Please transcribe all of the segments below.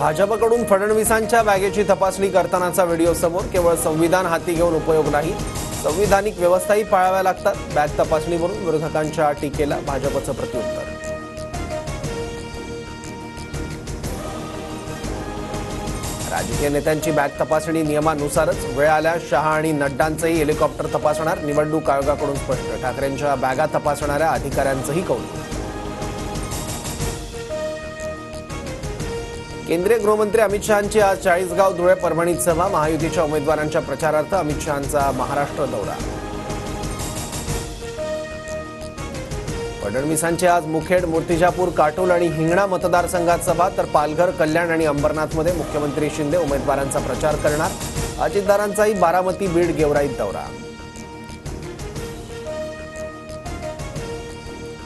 भाजपकडून फडणवीसांच्या बॅगेची तपासणी करतानाचा व्हिडिओ समोर. केवळ संविधान हाती घेऊन उपयोग नाही, संविधानिक व्यवस्थाही पाळाव्या लागतात. बॅग तपासणीवरून विरोधकांच्या टीकेला भाजपचं प्रत्युत्तर. राजकीय नेत्यांची बॅग तपासणी नियमानुसारच. वेळ आल्यास शहा आणि नड्डांचंही हेलिकॉप्टर तपासणार. निवडणूक आयोगाकडून स्पष्ट. ठाकरेंच्या बॅगा तपासणाऱ्या अधिकाऱ्यांचंही कौतुक. केंद्रीय गृहमंत्री अमित शहांची आज चाळीसगाव, धुळे, परभणीत सभा. महायुतीच्या उमेदवारांच्या प्रचारार्थ अमित शहांचा महाराष्ट्र दौरा. फडणवीसांची आज मुखेड, मूर्तिजापूर, काटोल आणि हिंगणा मतदारसंघात सभा. तर पालघर, कल्याण आणि अंबरनाथमध्ये मुख्यमंत्री शिंदे उमेदवारांचा प्रचार करणार. अजितदारांचाही बारामती, बीड, गेवराईत दौरा.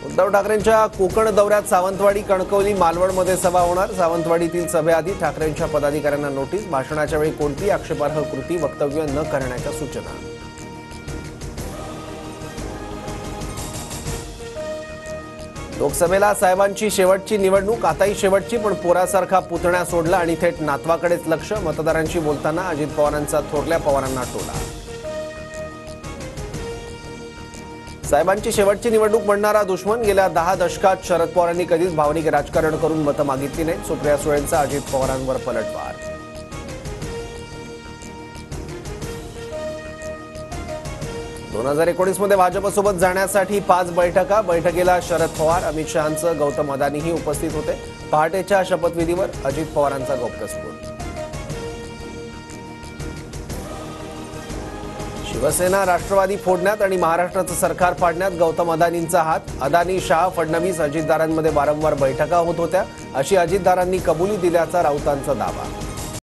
उद्धव ठाकरेंच्या कोकण दौऱ्यात सावंतवाडी, कणकवली, मालवणमध्ये सभा होणार. सावंतवाडीतील सभेआधी ठाकरेंच्या पदाधिकाऱ्यांना नोटीस. भाषणाच्या वेळी कोणतीही आक्षेपार्ह कृती, वक्तव्य न करण्याच्या सूचना. लोकसभेला साहेबांची शेवटची निवडणूक. आताही शेवटची, पण पोरासारखा पुतण्या सोडला आणि थेट नातवाकडेच लक्ष. मतदारांशी बोलताना अजित पवारांचा थोरल्या पवारांना टोला. साहेबांची शेवटची निवडणूक म्हणणारा दुश्मन. गेल्या 10 दशकात शरद पवारांनी कधीच भावनिक राजकारण करून मतं मागितली नाहीत. सुप्रिया सुळेंचा अजित पवारांवर पलटवार. दोन 2019 मध्ये भाजपसोबत जाण्यासाठी 5 बैठका. बैठकीला शरद पवार, अमित शहांचं, गौतम अदानीही उपस्थित होते. पहाटेच्या शपथविधीवर अजित पवारांचा गौप्यस्फोट. शिवसेना, राष्ट्रवादी फोडण्यात आणि महाराष्ट्राचं सरकार पाडण्यात गौतम अदानींचा हात. अदानी, शहा, फडणवीस, अजितदारांमध्ये वारंवार बैठका होत होत्या, अशी अजितदारांनी कबुली दिल्याचा राऊतांचा दावा.